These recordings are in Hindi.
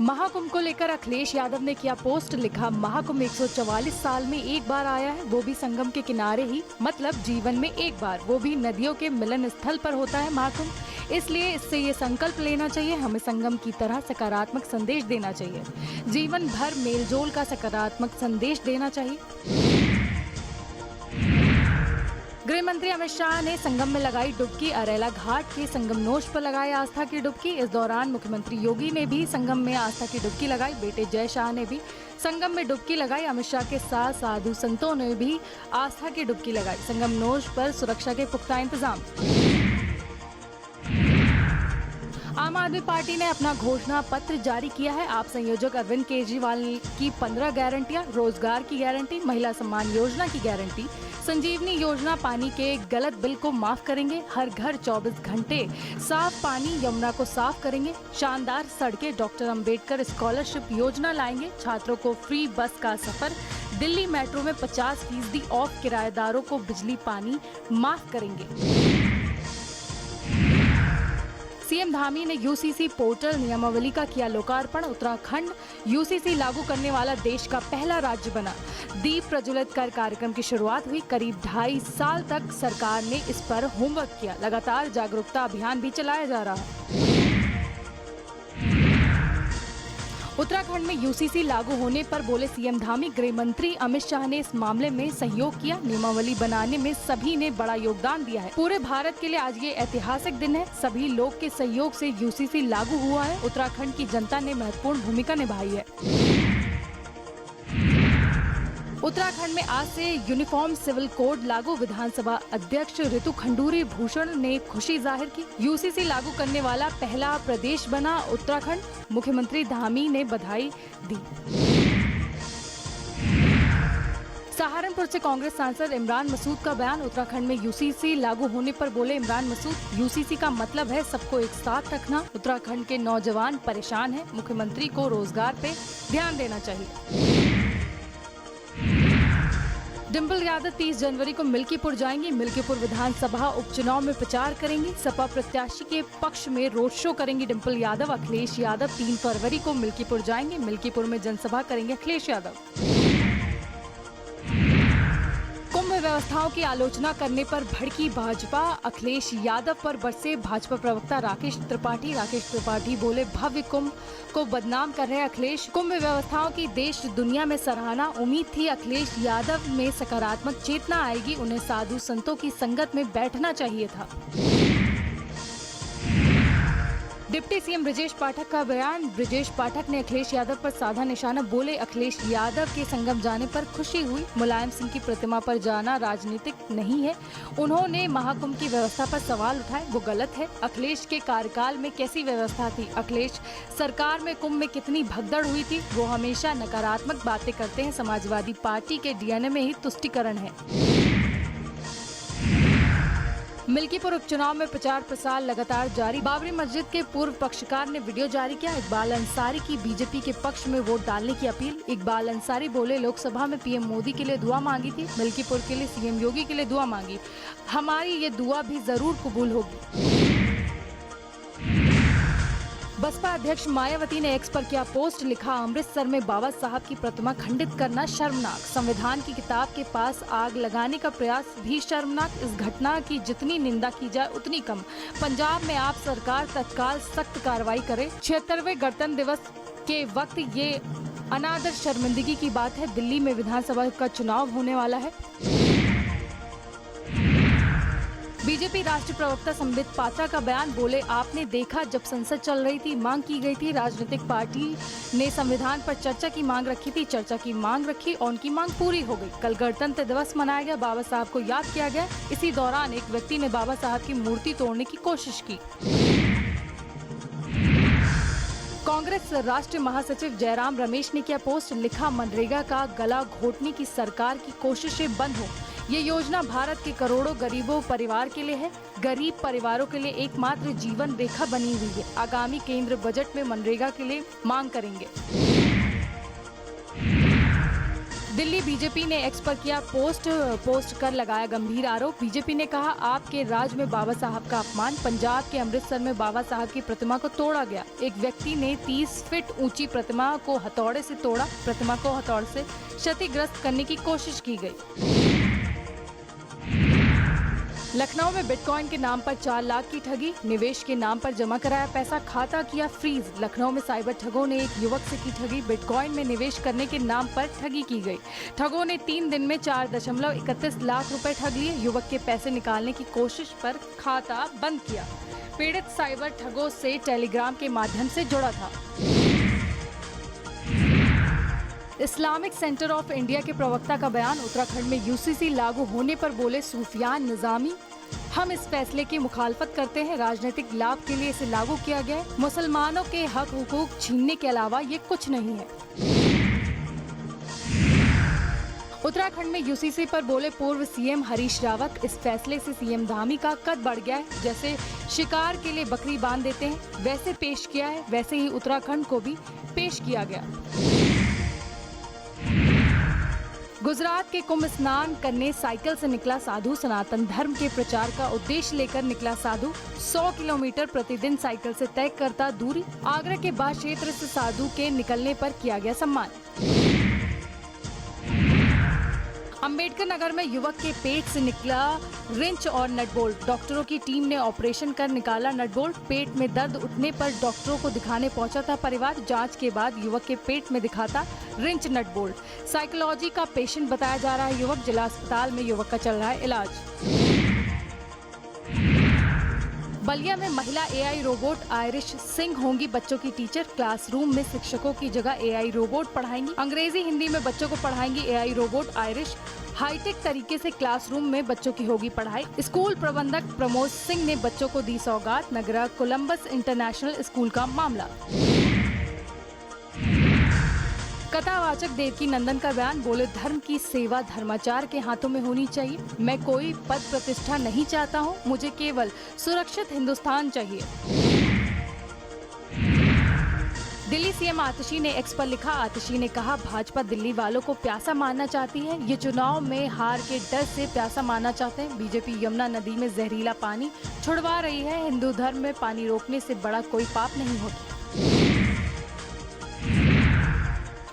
महाकुंभ को लेकर अखिलेश यादव ने किया पोस्ट, लिखा महाकुंभ 144 साल में एक बार आया है, वो भी संगम के किनारे ही, मतलब जीवन में एक बार, वो भी नदियों के मिलन स्थल पर होता है महाकुंभ। इसलिए इससे ये संकल्प लेना चाहिए, हमें संगम की तरह सकारात्मक संदेश देना चाहिए, जीवन भर मेलजोल का सकारात्मक संदेश देना चाहिए। गृह मंत्री अमित शाह ने संगम में लगाई डुबकी, अरेला घाट के संगमनोष पर लगाई आस्था की डुबकी। इस दौरान मुख्यमंत्री योगी ने भी संगम में आस्था की डुबकी लगाई, बेटे जय शाह ने भी संगम में डुबकी लगाई। अमित शाह के साथ साधु संतों ने भी आस्था की डुबकी लगाई। संगमनोष पर सुरक्षा के पुख्ता इंतजाम। आम आदमी पार्टी ने अपना घोषणा पत्र जारी किया है। आप संयोजक अरविंद केजरीवाल की 15 गारंटियां, रोजगार की गारंटी, महिला सम्मान योजना की गारंटी, संजीवनी योजना, पानी के गलत बिल को माफ करेंगे, हर घर 24 घंटे साफ पानी, यमुना को साफ करेंगे, शानदार सड़कें, डॉक्टर अंबेडकर स्कॉलरशिप योजना लाएंगे, छात्रों को फ्री बस का सफर, दिल्ली मेट्रो में 50% ऑफ, किराएदारों को बिजली पानी माफ करेंगे। सीएम धामी ने यूसीसी पोर्टल नियमावली का किया लोकार्पण। उत्तराखंड यूसीसी लागू करने वाला देश का पहला राज्य बना। दीप प्रज्वलित कर कार्यक्रम की शुरुआत हुई। करीब 2.5 साल तक सरकार ने इस पर होमवर्क किया। लगातार जागरूकता अभियान भी चलाया जा रहा है। उत्तराखंड में यूसीसी लागू होने पर बोले सीएम धामी, गृह मंत्री अमित शाह ने इस मामले में सहयोग किया। नियमावली बनाने में सभी ने बड़ा योगदान दिया है। पूरे भारत के लिए आज ये ऐतिहासिक दिन है। सभी लोग के सहयोग से यूसीसी लागू हुआ है। उत्तराखंड की जनता ने महत्वपूर्ण भूमिका निभाई है। उत्तराखंड में आज से यूनिफॉर्म सिविल कोड लागू। विधानसभा अध्यक्ष ऋतु खंडूरी भूषण ने खुशी जाहिर की। यूसीसी लागू करने वाला पहला प्रदेश बना उत्तराखंड। मुख्यमंत्री धामी ने बधाई दी। सहारनपुर से कांग्रेस सांसद इमरान मसूद का बयान। उत्तराखंड में यूसीसी लागू होने पर बोले इमरान मसूद, यूसीसी का मतलब है सबको एक साथ रखना। उत्तराखंड के नौजवान परेशान हैं, मुख्यमंत्री को रोजगार पे ध्यान देना चाहिए। डिम्पल यादव 30 जनवरी को मिल्कीपुर जाएंगी। मिल्कीपुर विधानसभा उपचुनाव में प्रचार करेंगी। सपा प्रत्याशी के पक्ष में रोड शो करेंगी डिम्पल यादव। अखिलेश यादव 3 फरवरी को मिल्कीपुर जाएंगे। मिल्कीपुर में जनसभा करेंगे अखिलेश यादव। कुंभ व्यवस्थाओं की आलोचना करने पर भड़की भाजपा। अखिलेश यादव पर बरसे भाजपा प्रवक्ता राकेश त्रिपाठी। राकेश त्रिपाठी बोले, भव्य कुंभ को बदनाम कर रहे अखिलेश। कुंभ व्यवस्थाओं की देश दुनिया में सराहना। उम्मीद थी अखिलेश यादव में सकारात्मक चेतना आएगी, उन्हें साधु संतों की संगत में बैठना चाहिए था। डिप्टी सीएम ब्रजेश पाठक का बयान। ब्रजेश पाठक ने अखिलेश यादव पर साधा निशाना। बोले, अखिलेश यादव के संगम जाने पर खुशी हुई। मुलायम सिंह की प्रतिमा पर जाना राजनीतिक नहीं है। उन्होंने महाकुंभ की व्यवस्था पर सवाल उठाए, वो गलत है। अखिलेश के कार्यकाल में कैसी व्यवस्था थी? अखिलेश सरकार में कुंभ में कितनी भगदड़ हुई थी? वो हमेशा नकारात्मक बातें करते हैं। समाजवादी पार्टी के डीएनए में ही तुष्टीकरण है। मिल्कीपुर उपचुनाव में प्रचार प्रसार लगातार जारी। बाबरी मस्जिद के पूर्व पक्षकार ने वीडियो जारी किया। इकबाल अंसारी की बीजेपी के पक्ष में वोट डालने की अपील। इकबाल अंसारी बोले, लोकसभा में पीएम मोदी के लिए दुआ मांगी थी, मिल्कीपुर के लिए सीएम योगी के लिए दुआ मांगी, हमारी ये दुआ भी जरूर कबूल होगी। बसपा अध्यक्ष मायावती ने एक्स पर किया पोस्ट, लिखा, अमृतसर में बाबा साहब की प्रतिमा खंडित करना शर्मनाक। संविधान की किताब के पास आग लगाने का प्रयास भी शर्मनाक। इस घटना की जितनी निंदा की जाए उतनी कम। पंजाब में आप सरकार तत्काल सख्त कार्रवाई करे। 76वें गणतंत्र दिवस के वक्त ये अनादर शर्मिंदगी की बात है। दिल्ली में विधानसभा का चुनाव होने वाला है। बीजेपी राष्ट्रीय प्रवक्ता संबित पात्रा का बयान। बोले, आपने देखा जब संसद चल रही थी, मांग की गई थी, राजनीतिक पार्टी ने संविधान पर चर्चा की मांग रखी थी, चर्चा की मांग रखी और उनकी मांग पूरी हो गई। कल गणतंत्र दिवस मनाया गया, बाबा साहब को याद किया गया। इसी दौरान एक व्यक्ति ने बाबा साहब की मूर्ति तोड़ने की कोशिश की। कांग्रेस राष्ट्रीय महासचिव जयराम रमेश ने किया पोस्ट, लिखा, मनरेगा का गला घोटने की सरकार की कोशिशें बंद हो। ये योजना भारत के करोड़ों गरीबों परिवार के लिए है। गरीब परिवारों के लिए एकमात्र जीवन रेखा बनी हुई है। आगामी केंद्र बजट में मनरेगा के लिए मांग करेंगे। दिल्ली बीजेपी ने एक्स पर किया पोस्ट कर लगाया गंभीर आरोप। बीजेपी ने कहा, आपके राज में बाबा साहब का अपमान। पंजाब के अमृतसर में बाबा साहब की प्रतिमा को तोड़ा गया। एक व्यक्ति ने 30 फीट ऊंची प्रतिमा को हथौड़े से तोड़ा। प्रतिमा को हथौड़े से क्षतिग्रस्त करने की कोशिश की गई। लखनऊ में बिटकॉइन के नाम पर 4 लाख की ठगी। निवेश के नाम पर जमा कराया पैसा, खाता किया फ्रीज। लखनऊ में साइबर ठगों ने एक युवक से की ठगी। बिटकॉइन में निवेश करने के नाम पर ठगी की गई। ठगों ने 3 दिन में 4.31 लाख रुपए ठग लिए। युवक के पैसे निकालने की कोशिश पर खाता बंद किया। पीड़ित साइबर ठगों से टेलीग्राम के माध्यम से जुड़ा था। इस्लामिक सेंटर ऑफ इंडिया के प्रवक्ता का बयान। उत्तराखंड में यूसीसी लागू होने पर बोले सूफियान निजामी, हम इस फैसले की मुखालफत करते हैं। राजनीतिक लाभ के लिए इसे लागू किया गया है। मुसलमानों के हक हुकूक छीनने के अलावा ये कुछ नहीं है। उत्तराखंड में यूसीसी पर बोले पूर्व सीएम हरीश रावत, इस फैसले से सीएम धामी का कद बढ़ गया है। जैसे शिकार के लिए बकरी बांध देते हैं वैसे पेश किया है, वैसे ही उत्तराखंड को भी पेश किया गया। गुजरात के कुंभ स्नान करने साइकिल से निकला साधु। सनातन धर्म के प्रचार का उद्देश्य लेकर निकला साधु। 100 किलोमीटर प्रतिदिन साइकिल से तय करता दूरी। आगरा के बाढ़ क्षेत्र से साधु के निकलने पर किया गया सम्मान। अंबेडकर नगर में युवक के पेट से निकला रिंच और नट बोल्ट। डॉक्टरों की टीम ने ऑपरेशन कर निकाला नट बोल्ट। पेट में दर्द उठने पर डॉक्टरों को दिखाने पहुंचा था परिवार। जांच के बाद युवक के पेट में दिखाता रिंच नट बोल्ट। साइकोलॉजी का पेशेंट बताया जा रहा है युवक। जिला अस्पताल में युवक का चल रहा है इलाज। बलिया में महिला एआई रोबोट आयरिश सिंह होंगी बच्चों की टीचर। क्लासरूम में शिक्षकों की जगह एआई रोबोट पढ़ाएंगी। अंग्रेजी हिंदी में बच्चों को पढ़ाएंगी एआई रोबोट आयरिश। हाईटेक तरीके से क्लासरूम में बच्चों की होगी पढ़ाई। स्कूल प्रबंधक प्रमोद सिंह ने बच्चों को दी सौगात। नगरा कोलंबस इंटरनेशनल स्कूल का मामला। कथावाचक देवकी नंदन का बयान। बोले, धर्म की सेवा धर्माचार्य के हाथों में होनी चाहिए। मैं कोई पद प्रतिष्ठा नहीं चाहता हूँ, मुझे केवल सुरक्षित हिंदुस्तान चाहिए। दिल्ली सीएम आतिशी ने एक्स पर लिखा। आतिशी ने कहा, भाजपा दिल्ली वालों को प्यासा मारना चाहती है। ये चुनाव में हार के डर से प्यासा मारना चाहते हैं। बीजेपी यमुना नदी में जहरीला पानी छुड़वा रही है। हिंदू धर्म में पानी रोकने से बड़ा कोई पाप नहीं होता।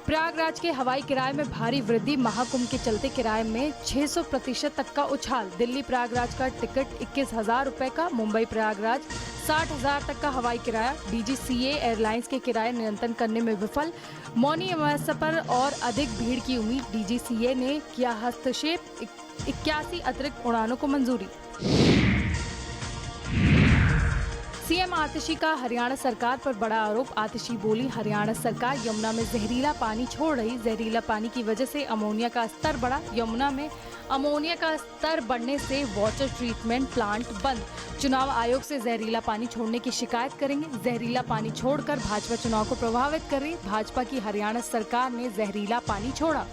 प्रयागराज के हवाई किराए में भारी वृद्धि। महाकुंभ के चलते किराए में 600% तक का उछाल। दिल्ली प्रयागराज का टिकट 21,000 रुपए का। मुंबई प्रयागराज 60,000 तक का हवाई किराया। डीजीसीए एयरलाइंस के किराए नियंत्रण करने में विफल। मौनी अमावस्या पर और अधिक भीड़ की उम्मीद। डीजीसीए ने किया हस्तक्षेप। 81 अतिरिक्त उड़ानों को मंजूरी। सीएम आतिशी का हरियाणा सरकार पर बड़ा आरोप। आतिशी बोली, हरियाणा सरकार यमुना में जहरीला पानी छोड़ रही। जहरीला पानी की वजह से अमोनिया का स्तर बढ़ा। यमुना में अमोनिया का स्तर बढ़ने से वाटर ट्रीटमेंट प्लांट बंद। चुनाव आयोग से जहरीला पानी छोड़ने की शिकायत करेंगे। जहरीला पानी छोड़कर भाजपा चुनाव को प्रभावित कर रही। भाजपा की हरियाणा सरकार ने जहरीला पानी छोड़ा।